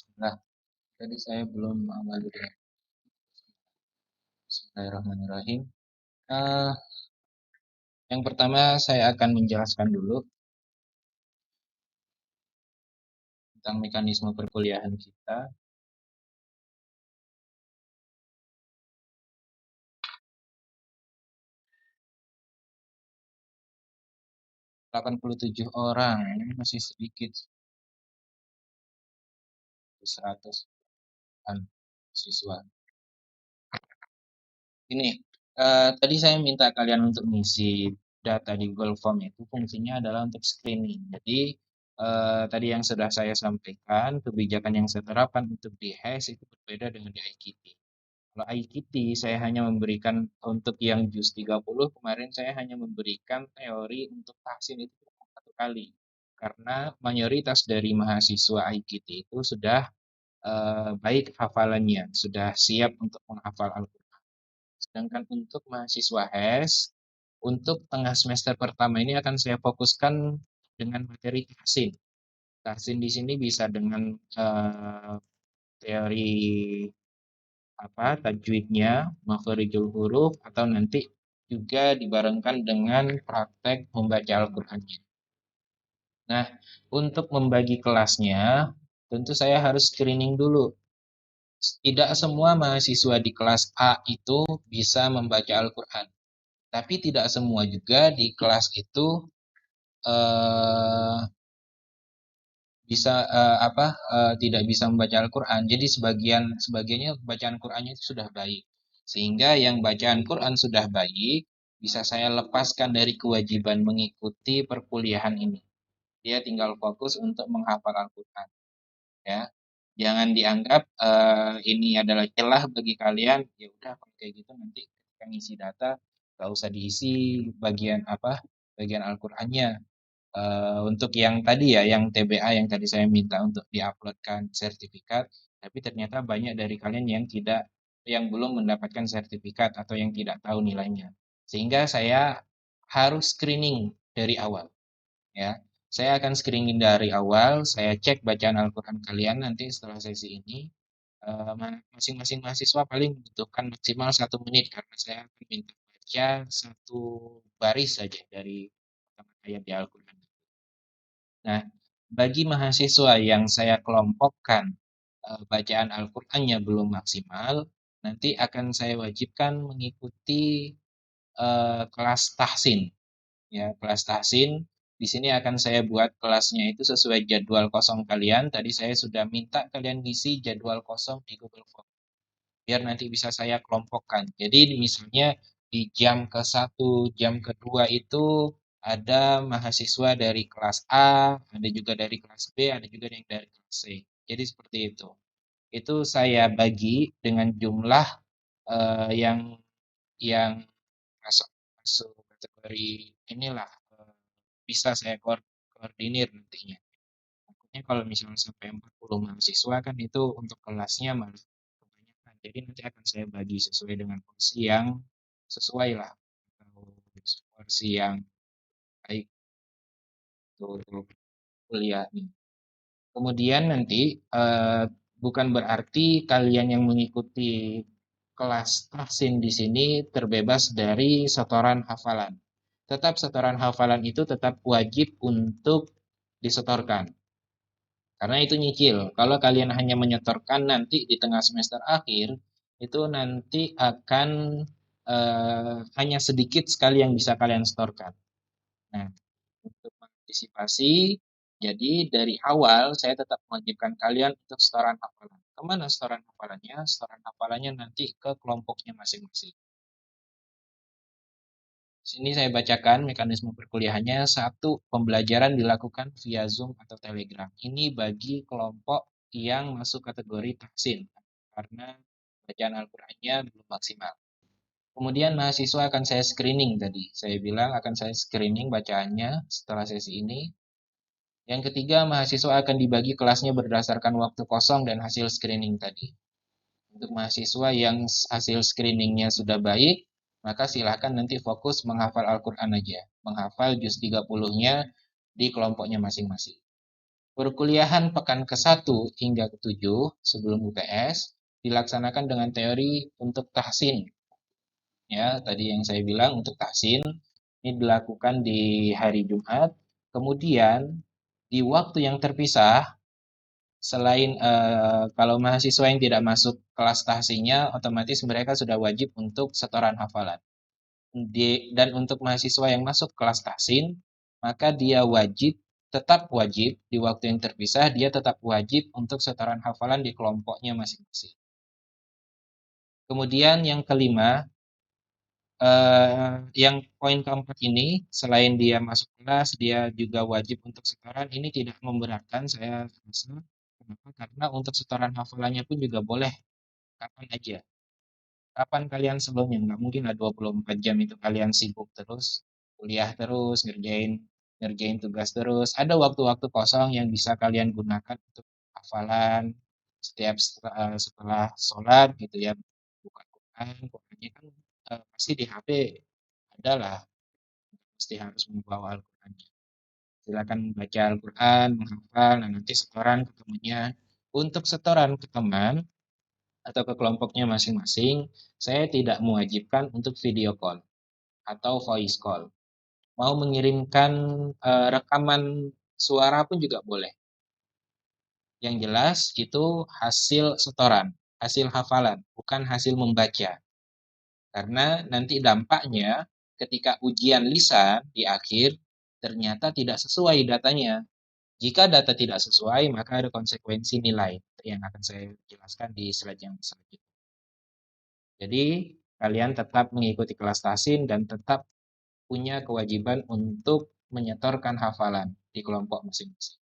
Bismillah. Tadi saya belum awali dengan Bismillahirrahmanirrahim. Eh, yang pertama saya akan menjelaskan dulu tentang mekanisme perkuliahan kita. 87 orang, ini masih sedikit, 100-an siswa. Ini, tadi saya minta kalian untuk mengisi data di Google Form itu fungsinya adalah untuk screening. Jadi, tadi yang sudah saya sampaikan, kebijakan yang saya terapkan untuk di HES itu berbeda dengan di IKT. Kalau IKT saya hanya memberikan untuk yang JUS 30 kemarin saya hanya memberikan teori untuk vaksin itu satu kali. Karena mayoritas dari mahasiswa IKT itu sudah baik hafalannya, sudah siap untuk menghafal Al-Quran. Sedangkan untuk mahasiswa HES, untuk tengah semester pertama ini akan saya fokuskan dengan materi tahsin. Tahsin di sini bisa dengan teori tajwidnya, makharijul huruf, atau nanti juga dibarengkan dengan praktek membaca Al-Qur'annya. Nah, untuk membagi kelasnya, tentu saya harus screening dulu. Tidak semua mahasiswa di kelas A itu bisa membaca Al-Qur'an. Tapi tidak semua juga di kelas itu eh, bisa tidak bisa membaca Al-Qur'an. Jadi sebagiannya bacaan Qur'annya itu sudah baik. Sehingga yang bacaan Qur'an sudah baik bisa saya lepaskan dari kewajiban mengikuti perkuliahan ini. Dia tinggal fokus untuk menghafal Al-Qur'an, ya. Jangan dianggap ini adalah celah bagi kalian. Ya udah kalau kayak gitu nanti ketika ngisi data nggak usah diisi bagian Al-Qur'annya. Untuk yang tadi ya, yang TBA yang tadi saya minta untuk diuploadkan sertifikat, tapi ternyata banyak dari kalian yang belum mendapatkan sertifikat atau yang tidak tahu nilainya. Sehingga saya harus screening dari awal, ya. Saya akan screening dari awal, saya cek bacaan Al-Quran kalian nanti setelah sesi ini. Masing-masing mahasiswa paling membutuhkan maksimal 1 menit karena saya akan minta baca satu baris saja dari ayat di Al-Quran. Nah, bagi mahasiswa yang saya kelompokkan bacaan Al-Qur'annya belum maksimal, nanti akan saya wajibkan mengikuti kelas tahsin. Ya, kelas tahsin. Di sini akan saya buat kelasnya itu sesuai jadwal kosong kalian. Tadi saya sudah minta kalian ngisi jadwal kosong di Google Form biar nanti bisa saya kelompokkan. Jadi misalnya di jam ke-1, jam kedua itu ada mahasiswa dari kelas A, ada juga dari kelas B, ada juga yang dari kelas C. Jadi seperti itu. Itu saya bagi dengan jumlah yang masuk masuk kategori inilah bisa saya koordinir nantinya. Takutnya kalau misalnya sampai 40 mahasiswa kan itu untuk kelasnya malah kebanyakan. Jadi nanti akan saya bagi sesuai dengan porsi yang sesuai lah. Atau porsi yang baik untuk kuliah ini. Kemudian nanti bukan berarti kalian yang mengikuti kelas tahsin di sini terbebas dari setoran hafalan. Tetap setoran hafalan itu tetap wajib untuk disetorkan. Karena itu nyicil. Kalau kalian hanya menyetorkan nanti di tengah semester akhir, itu nanti akan hanya sedikit sekali yang bisa kalian setorkan. Nah, untuk mengantisipasi, jadi dari awal saya tetap mewajibkan kalian untuk setoran hafalan. Kemana setoran hafalannya? Setoran hafalannya nanti ke kelompoknya masing-masing. Sini saya bacakan mekanisme perkuliahannya. Satu, pembelajaran dilakukan via Zoom atau Telegram. Ini bagi kelompok yang masuk kategori tahsin karena bacaan Al-Qur'annya belum maksimal. Kemudian mahasiswa akan saya screening tadi. Saya bilang akan saya screening bacaannya setelah sesi ini. Yang ketiga, mahasiswa akan dibagi kelasnya berdasarkan waktu kosong dan hasil screening tadi. Untuk mahasiswa yang hasil screeningnya sudah baik, maka silahkan nanti fokus menghafal Al-Quran aja. Menghafal juz 30-nya di kelompoknya masing-masing. Perkuliahan pekan ke-1 hingga ke-7 sebelum UTS dilaksanakan dengan teori untuk tahsin. Ya, tadi yang saya bilang untuk tahsin ini dilakukan di hari Jumat. Kemudian di waktu yang terpisah, selain kalau mahasiswa yang tidak masuk kelas tahsinnya, otomatis mereka sudah wajib untuk setoran hafalan. Dan untuk mahasiswa yang masuk kelas tahsin, maka dia tetap wajib di waktu yang terpisah, dia tetap wajib untuk setoran hafalan di kelompoknya masing-masing. Kemudian yang kelima, yang poin keempat ini, selain dia masuk kelas, dia juga wajib untuk setoran. Ini tidak memberatkan saya rasa. Kenapa? Karena untuk setoran hafalannya pun juga boleh kapan aja. Kapan kalian sebelumnya? Nggak mungkin lah 24 jam itu kalian sibuk terus, kuliah terus, ngerjain ngerjain tugas terus. Ada waktu-waktu kosong yang bisa kalian gunakan untuk hafalan setelah sholat gitu ya. Buka Quran, Qurannya kan pasti di HP ada lah, pasti harus membawa Al-Quran. Silakan baca Al-Quran, menghafal, nah nanti setoran ke temannya. Untuk setoran ke teman atau ke kelompoknya masing-masing, saya tidak mewajibkan untuk video call atau voice call. Mau mengirimkan rekaman suara pun juga boleh. Yang jelas itu hasil setoran, hasil hafalan, bukan hasil membaca. Karena nanti dampaknya ketika ujian lisan di akhir ternyata tidak sesuai datanya. Jika data tidak sesuai, maka ada konsekuensi nilai yang akan saya jelaskan di slide yang selanjutnya. Jadi, kalian tetap mengikuti kelas tahsin dan tetap punya kewajiban untuk menyetorkan hafalan di kelompok masing-masing.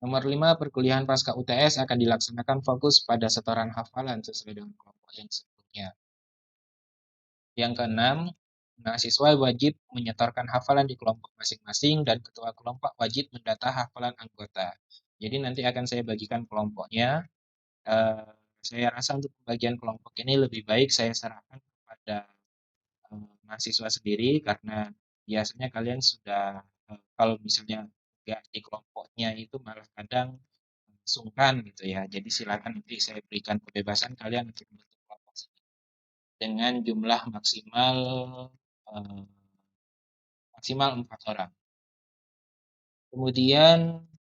Nomor 5, perkuliahan pasca UTS akan dilaksanakan fokus pada setoran hafalan sesuai dengan kelompok yang sebelumnya. Yang keenam, mahasiswa wajib menyetorkan hafalan di kelompok masing-masing dan ketua kelompok wajib mendata hafalan anggota. Jadi nanti akan saya bagikan kelompoknya. Eh, saya rasa untuk pembagian kelompok ini lebih baik saya serahkan kepada mahasiswa sendiri karena biasanya kalian sudah kalau misalnya nggak di kelompoknya itu malah kadang sungkan gitu ya. Jadi silakan nanti saya berikan kebebasan kalian untuk membentuk kelompok sendiri dengan jumlah eh, maksimal 4 orang. Kemudian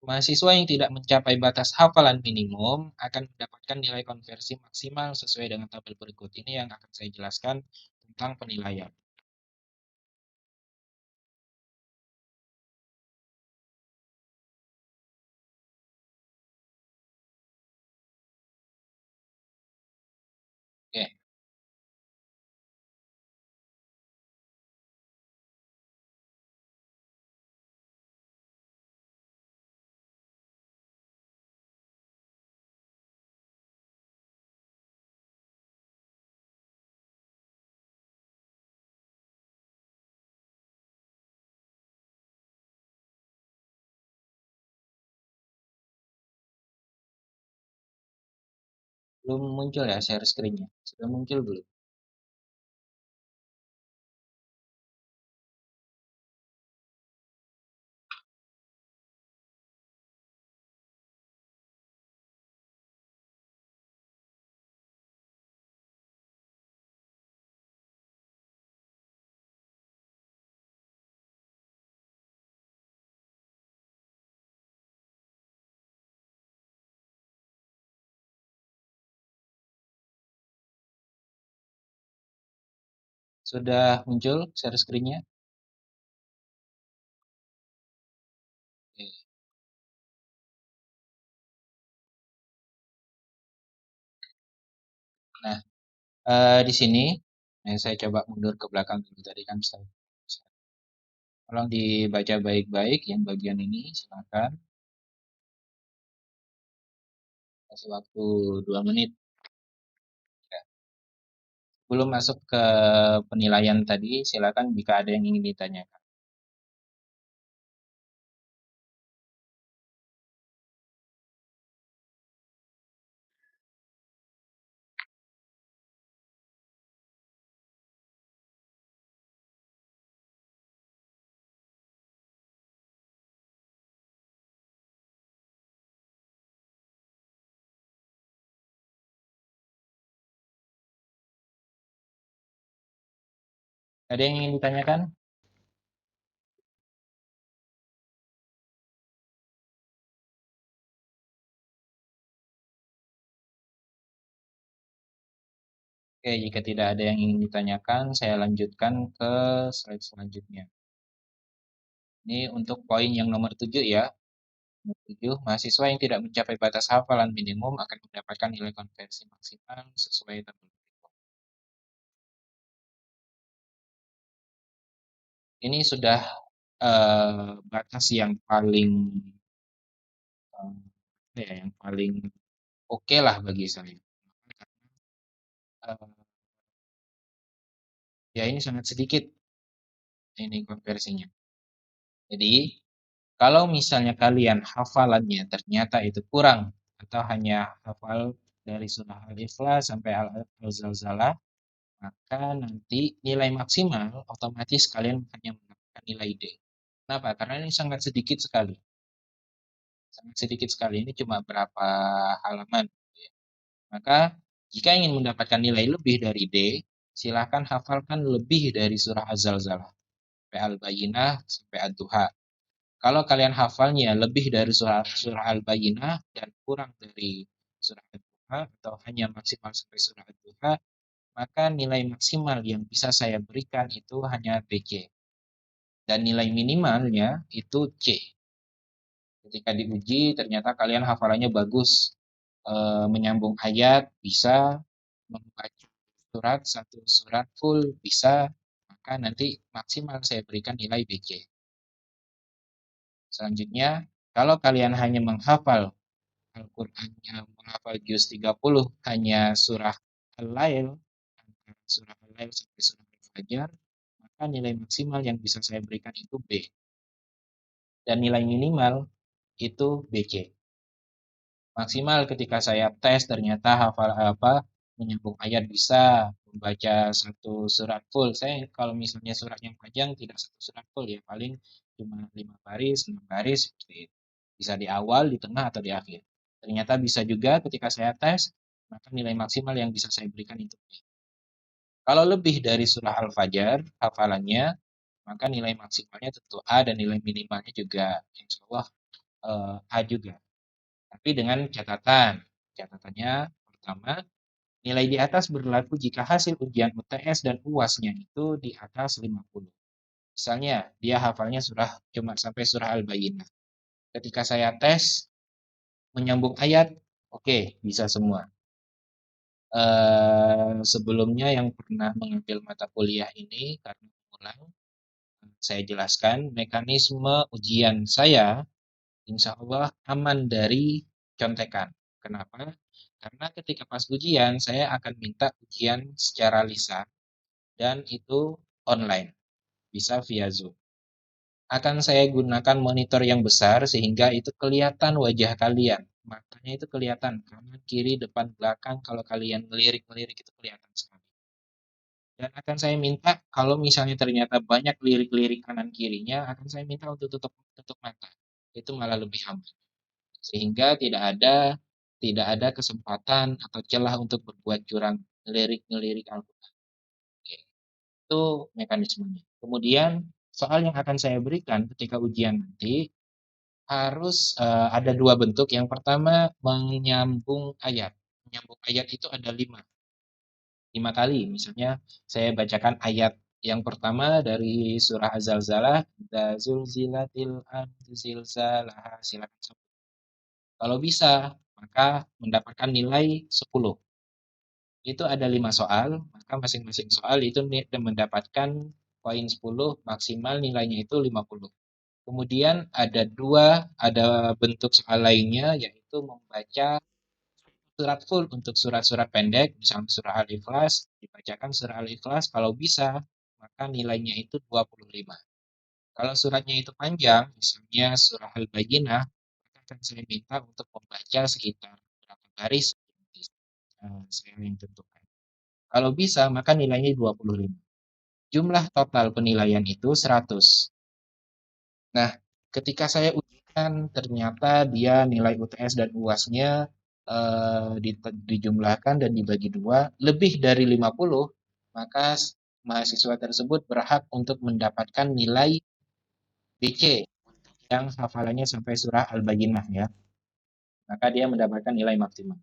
mahasiswa yang tidak mencapai batas hafalan minimum akan mendapatkan nilai konversi maksimal sesuai dengan tabel berikut ini yang akan saya jelaskan tentang penilaian. Oke. Belum muncul ya share screen-nya. Sudah muncul belum? Sudah muncul share screen-nya? Oke. Nah, di sini saya coba mundur ke belakang dulu tadi kan. Tolong dibaca baik-baik yang bagian ini, silakan. Kasih waktu 2 menit. Ya. Belum masuk ke penilaian tadi, silakan jika ada yang ingin ditanyakan. Ada yang ingin ditanyakan? Oke, jika tidak ada yang ingin ditanyakan, saya lanjutkan ke slide selanjutnya. Ini untuk poin yang nomor 7 ya. Nomor 7, mahasiswa yang tidak mencapai batas hafalan minimum akan mendapatkan nilai konversi maksimal sesuai tabel berikut. Ini sudah batas yang paling yang paling oke lah bagi saya. Eh, ya ini sangat sedikit ini konversinya. Jadi kalau misalnya kalian hafalannya ternyata itu kurang atau hanya hafal dari surah Al-Ikhlas sampai Al-Zalzalah, maka nanti nilai maksimal otomatis kalian hanya mendapatkan nilai D. Kenapa? Karena ini sangat sedikit sekali. Sangat sedikit sekali. Ini cuma berapa halaman. Maka jika ingin mendapatkan nilai lebih dari D, silahkan hafalkan lebih dari surah Az-Zalzalah sampai Al-Bayyinah sampai Ad-Duha. Kalau kalian hafalnya lebih dari surah Al-Bayyinah dan kurang dari surah Ad-Duha atau hanya maksimal sampai surah Ad-Duha, maka nilai maksimal yang bisa saya berikan itu hanya BC. Dan nilai minimalnya itu C. Ketika diuji ternyata kalian hafalannya bagus, menyambung ayat bisa, membaca satu surat full bisa, maka nanti maksimal saya berikan nilai BC. Selanjutnya, kalau kalian hanya menghafal Al-Qur'annya, menghafal juz 30 hanya surah Al-Lail, surah Al-Lail sampai surah Al-Fajr, maka nilai maksimal yang bisa saya berikan itu B. Dan nilai minimal itu BC. Maksimal ketika saya tes ternyata hafal apa, menyambung ayat bisa, membaca satu surat full. Saya kalau misalnya surat yang panjang tidak satu surat full ya, paling cuma 5 baris, 6 baris seperti itu. Bisa di awal, di tengah atau di akhir. Ternyata bisa juga ketika saya tes, maka nilai maksimal yang bisa saya berikan itu B. Kalau lebih dari surah Al-Fajr hafalannya, maka nilai maksimalnya tentu A dan nilai minimalnya juga insya Allah A juga. Tapi dengan catatan. Catatannya pertama, nilai di atas berlaku jika hasil ujian UTS dan UASnya itu di atas 50. Misalnya, dia hafalnya cuma sampai surah Al-Bayyinah. Ketika saya tes, menyambung ayat, oke, bisa semua. Sebelumnya yang pernah mengambil mata kuliah ini, karena ulang, saya jelaskan mekanisme ujian saya insya Allah aman dari contekan. Kenapa? Karena ketika pas ujian, saya akan minta ujian secara lisan dan itu online, bisa via Zoom. Akan saya gunakan monitor yang besar sehingga itu kelihatan wajah kalian. Matanya itu kelihatan kanan, kiri, depan, belakang. Kalau kalian ngelirik-ngelirik itu kelihatan sekali. Dan akan saya minta kalau misalnya ternyata banyak lirik-lirik kanan kirinya, akan saya minta untuk tutup tutup mata. Itu malah lebih aman. Sehingga tidak ada kesempatan atau celah untuk berbuat curang, ngelirik-ngelirik Al-Quran. Oke, itu mekanismenya. Kemudian soal yang akan saya berikan ketika ujian nanti harus ada dua bentuk. Yang pertama menyambung ayat. Menyambung ayat itu ada lima kali. Misalnya saya bacakan ayat yang pertama dari surah Az-Zalzalah, zulzilatil ardu zilzalaha. Silakan. Kalau bisa, maka mendapatkan nilai 10. Itu ada 5 soal, maka masing-masing soal itu mendapatkan poin 10, maksimal nilainya itu 50. Kemudian ada bentuk soal lainnya, yaitu membaca surat full untuk surat-surat pendek, misalnya surah Al-Ikhlas, dibacakan surah Al-Ikhlas, kalau bisa, maka nilainya itu 25. Kalau suratnya itu panjang, misalnya surah Al-Bayyinah, maka akan saya minta untuk membaca sekitar berapa baris, saya yang tentukan. Kalau bisa, maka nilainya 25. Jumlah total penilaian itu 100. Nah, ketika saya ujikan, ternyata dia nilai UTS dan UASnya dijumlahkan dan dibagi dua, lebih dari 50, maka mahasiswa tersebut berhak untuk mendapatkan nilai BC yang hafalannya sampai surah Al-Bayyinah ya. Maka dia mendapatkan nilai maksimal.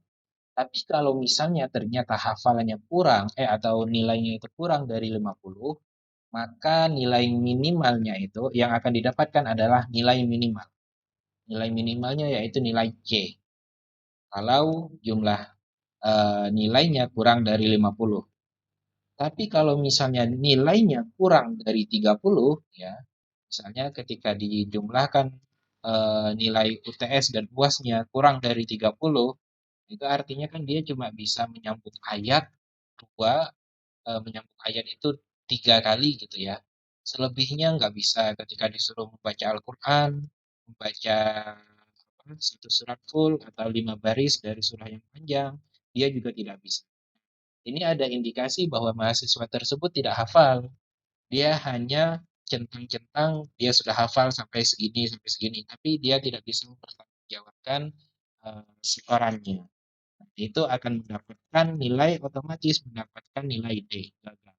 Tapi kalau misalnya ternyata hafalannya kurang atau nilainya itu kurang dari 50, maka nilai minimalnya itu yang akan didapatkan adalah nilai minimal. Nilai minimalnya yaitu nilai C. Kalau jumlah nilainya kurang dari 50. Tapi kalau misalnya nilainya kurang dari 30, ya, misalnya ketika dijumlahkan nilai UTS dan UASnya kurang dari 30, itu artinya kan dia cuma bisa menyambung ayat dua, menyambung ayat itu 3 kali gitu ya. Selebihnya nggak bisa ketika disuruh membaca Al-Quran, membaca satu surat full atau 5 baris dari surah yang panjang, dia juga tidak bisa. Ini ada indikasi bahwa mahasiswa tersebut tidak hafal. Dia hanya centang-centang dia sudah hafal sampai segini, tapi dia tidak bisa mempertanggungjawabkan setorannya. Itu akan mendapatkan nilai otomatis mendapatkan nilai D, gagal.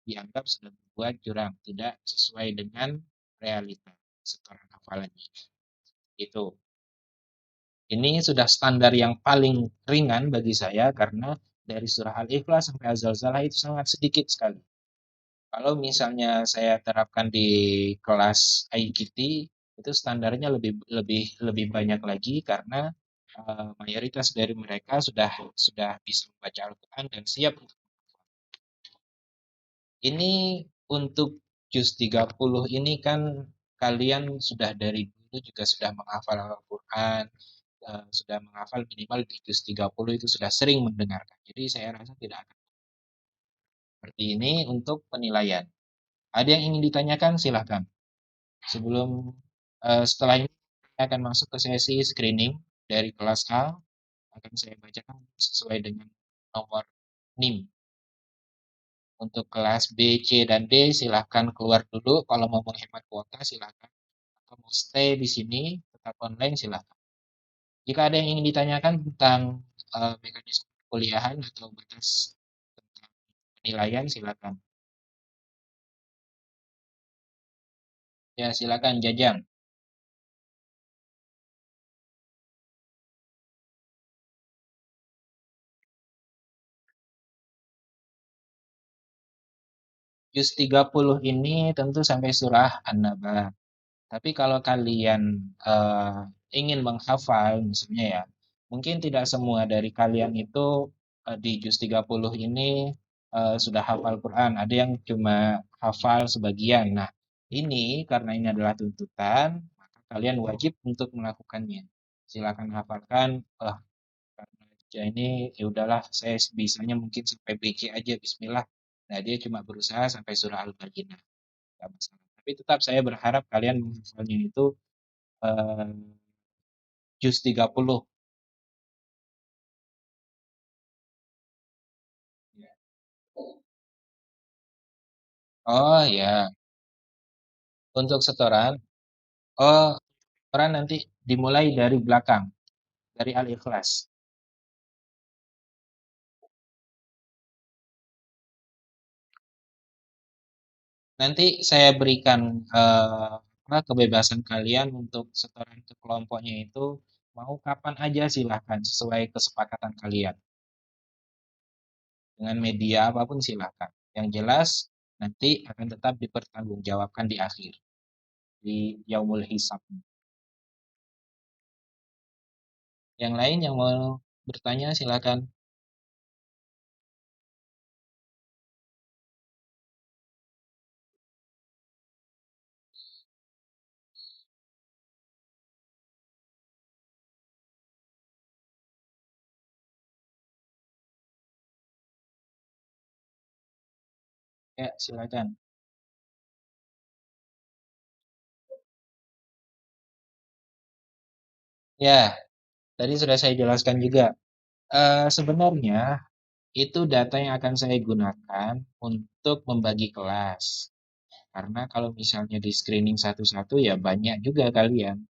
Dianggap sudah berbuat curang, tidak sesuai dengan realita setoran hafalannya. Itu. Ini sudah standar yang paling ringan bagi saya karena dari surah Al-Ikhlas sampai Az-Zalzalah itu sangat sedikit sekali. Kalau misalnya saya terapkan di kelas IGT, itu standarnya lebih lebih lebih banyak lagi karena mayoritas dari mereka sudah bisa membaca Al-Quran dan siap untuk. Ini untuk juz 30 ini kan kalian sudah dari dulu juga sudah menghafal Al-Quran, sudah menghafal minimal di juz 30 itu sudah sering mendengarkan. Jadi saya rasa tidak akan seperti ini untuk penilaian. Ada yang ingin ditanyakan? Silahkan. Setelah ini saya akan masuk ke sesi screening dari kelas A, akan saya bacakan sesuai dengan nomor NIM. Untuk kelas B, C, dan D silahkan keluar dulu. Kalau mau menghemat kuota silahkan. Atau mau stay di sini tetap online silahkan. Jika ada yang ingin ditanyakan tentang mekanisme kuliahan atau batas tentang penilaian silahkan. Ya silakan Jajang. Juz 30 ini tentu sampai surah An-Naba. Tapi kalau kalian ingin menghafal misalnya ya, mungkin tidak semua dari kalian itu di juz 30 ini sudah hafal Quran. Ada yang cuma hafal sebagian. Nah, ini karena ini adalah tuntutan, maka kalian wajib untuk melakukannya. Silakan hafalkan, karena ini ya udahlah saya bisanya mungkin sampai BC aja bismillah. Nah, dia cuma berusaha sampai surah Al-Baqarah. Nggak masalah. Tapi tetap saya berharap kalian menghafalnya itu eh, juz 30. Oh ya, untuk setoran, oh setoran nanti dimulai dari belakang, dari Al-Ikhlas. Nanti saya berikan kebebasan kalian untuk setoran ke kelompoknya itu mau kapan aja silahkan sesuai kesepakatan kalian. Dengan media apapun silahkan. Yang jelas nanti akan tetap dipertanggungjawabkan di akhir, di Yaumul Hisab. Yang lain yang mau bertanya silakan. Ya, silakan. Ya, tadi sudah saya jelaskan juga. Sebenarnya itu data yang akan saya gunakan untuk membagi kelas. Karena kalau misalnya di screening satu-satu ya banyak juga kalian.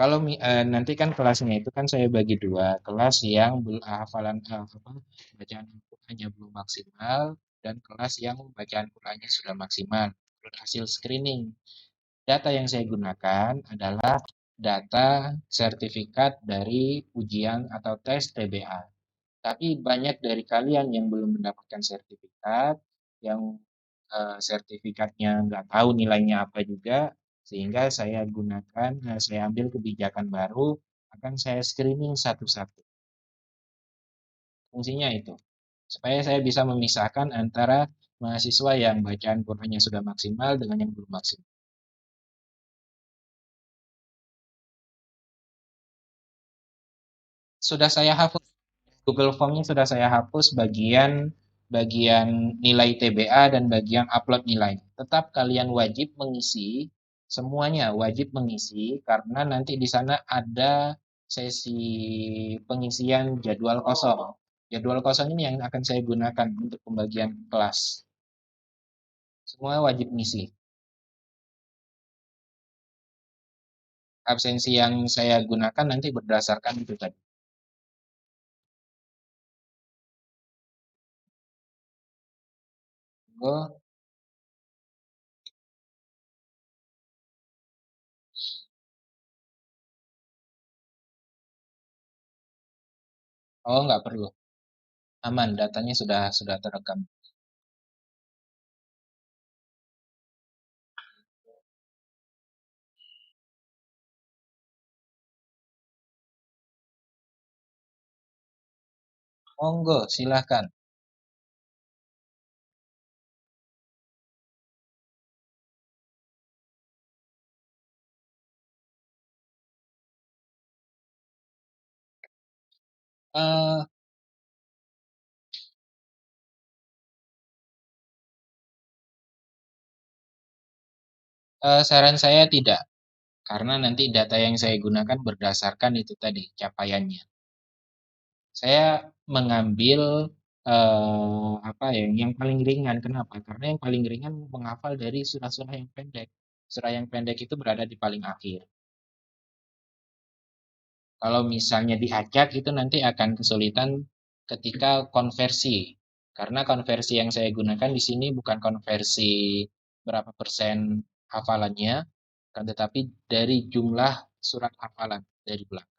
Kalau nanti kan kelasnya itu kan saya bagi dua, kelas yang hafalan apa bacaan Al-Qur'annya belum maksimal dan kelas yang bacaan Qurannya sudah maksimal. Menurut hasil screening, data yang saya gunakan adalah data sertifikat dari ujian atau tes TBA. Tapi banyak dari kalian yang belum mendapatkan sertifikat, yang sertifikatnya nggak tahu nilainya apa juga, sehingga saya gunakan, saya ambil kebijakan baru, akan saya screening satu-satu. Fungsinya itu, supaya saya bisa memisahkan antara mahasiswa yang bacaan Qurannya sudah maksimal dengan yang belum maksimal. Sudah saya hapus Google Form-nya sudah saya hapus bagian bagian nilai TBA dan bagian upload nilai. Tetap kalian wajib mengisi, semuanya wajib mengisi karena nanti di sana ada sesi pengisian jadwal kosong. Jadwal kosong ini yang akan saya gunakan untuk pembagian kelas. Semua wajib mengisi. Absensi yang saya gunakan nanti berdasarkan itu tadi. Oh, oh nggak perlu. Aman, datanya sudah terekam. Monggo, silahkan. Eh, Saran saya tidak, karena nanti data yang saya gunakan berdasarkan itu tadi, capaiannya. Saya mengambil apa ya, yang paling ringan. Kenapa? Karena yang paling ringan menghafal dari surah-surah yang pendek. Surah yang pendek itu berada di paling akhir. Kalau misalnya diacak itu nanti akan kesulitan ketika konversi. Karena konversi yang saya gunakan di sini bukan konversi berapa persen hafalannya, kan tetapi dari jumlah surat hafalan dari belakang.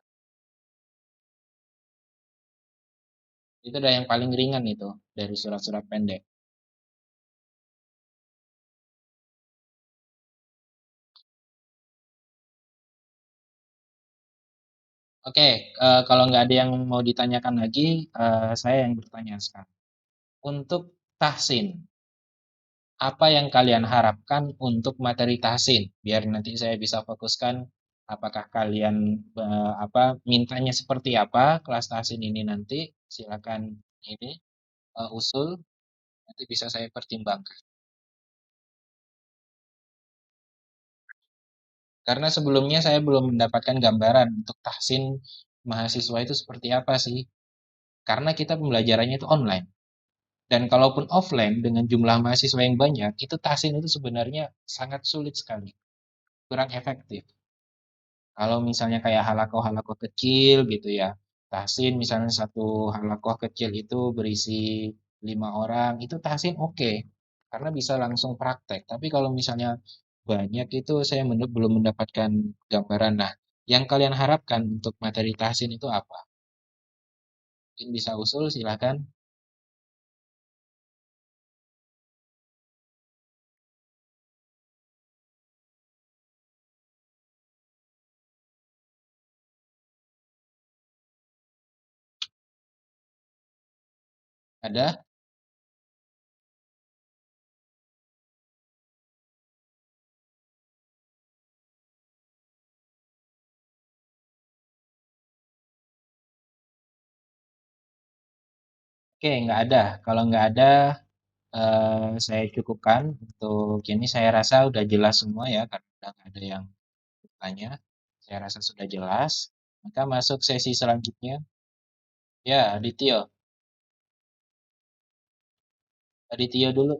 Itu ada yang paling ringan itu dari surat-surat pendek. Oke, kalau nggak ada yang mau ditanyakan lagi, saya yang bertanya sekarang. Untuk tahsin, apa yang kalian harapkan untuk materi tahsin? Biar nanti saya bisa fokuskan apakah kalian apa mintanya seperti apa kelas tahsin ini nanti. Silakan ini usul, nanti bisa saya pertimbangkan. Karena sebelumnya saya belum mendapatkan gambaran untuk tahsin mahasiswa itu seperti apa sih. Karena kita pembelajarannya itu online. Dan kalaupun offline dengan jumlah mahasiswa yang banyak, itu tahsin itu sebenarnya sangat sulit sekali, kurang efektif. Kalau misalnya kayak halakoh-halakoh kecil gitu ya, tahsin misalnya satu halakoh kecil itu berisi 5 orang, itu tahsin oke, karena bisa langsung praktek. Tapi kalau misalnya banyak itu saya belum mendapatkan gambaran. Nah, yang kalian harapkan untuk materi tahsin itu apa? Mungkin bisa usul, silakan. Ada? Oke, nggak ada. Kalau nggak ada, saya cukupkan untuk ini. Saya rasa udah jelas semua ya, karena udah nggak ada yang bertanya. Saya rasa sudah jelas. Maka masuk sesi selanjutnya. Ya, Adityo. Adityo dulu.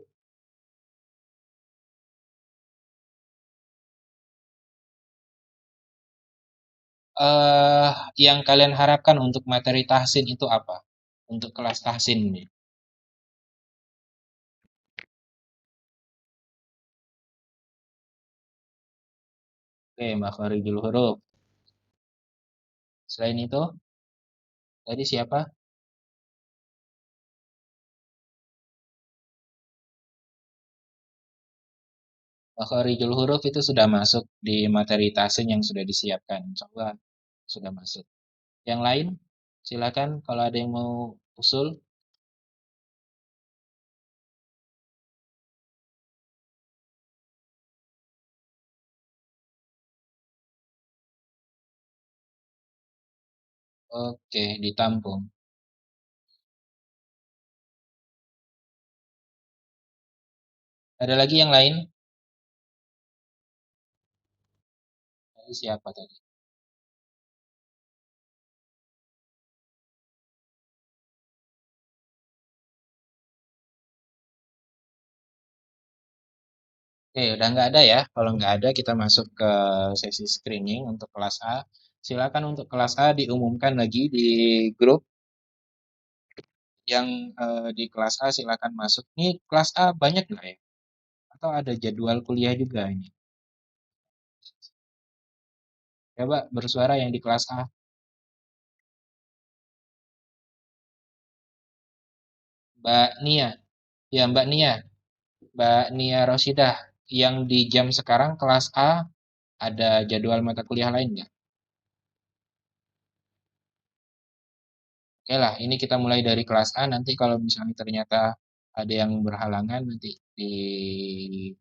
Yang kalian harapkan untuk materi tahsin itu apa? Untuk kelas tahsin ini. Oke, makharijul huruf. Selain itu, tadi siapa? Makharijul huruf itu sudah masuk di materi tasing yang sudah disiapkan. Coba sudah masuk. Yang lain, silakan kalau ada yang mau usul. Oke, ditampung. Ada lagi yang lain? Tadi siapa tadi? Oke, udah nggak ada ya. Kalau nggak ada, kita masuk ke sesi screening untuk kelas A. Silakan untuk kelas A diumumkan lagi di grup yang di kelas A silakan masuk. Ini kelas A banyak nggak ya? Atau ada jadwal kuliah juga ini? Coba bersuara yang di kelas A. Mbak Nia. Ya, Mbak Nia. Mbak Nia Rosidah. Yang di jam sekarang kelas A ada jadwal mata kuliah lain nggak? Oke lah, ini kita mulai dari kelas A. Nanti kalau misalnya ternyata ada yang berhalangan nanti di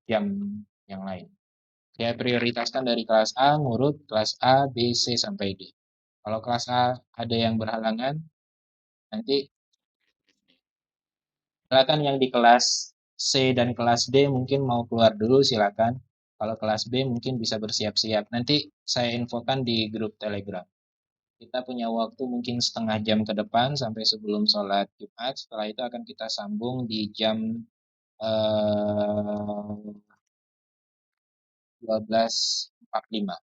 jam yang lain. Saya prioritaskan dari kelas A, ngurut kelas A, B, C, sampai D. Kalau kelas A ada yang berhalangan, nanti silakan yang di kelas C dan kelas D mungkin mau keluar dulu silakan. Kalau kelas B mungkin bisa bersiap-siap. Nanti saya infokan di grup Telegram. Kita punya waktu mungkin setengah jam ke depan sampai sebelum sholat Jumat. Setelah itu akan kita sambung di jam 12.45.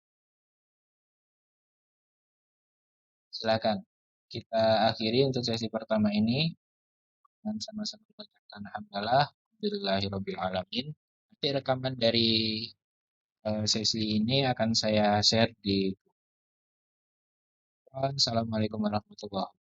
Silakan. Kita akhiri untuk sesi pertama ini dengan sama-sama mengucapkan alhamdulillah, alhamdulillahirabbil alamin. Nanti rekaman dari sesi ini akan saya share di. Assalamualaikum warahmatullahi wabarakatuh.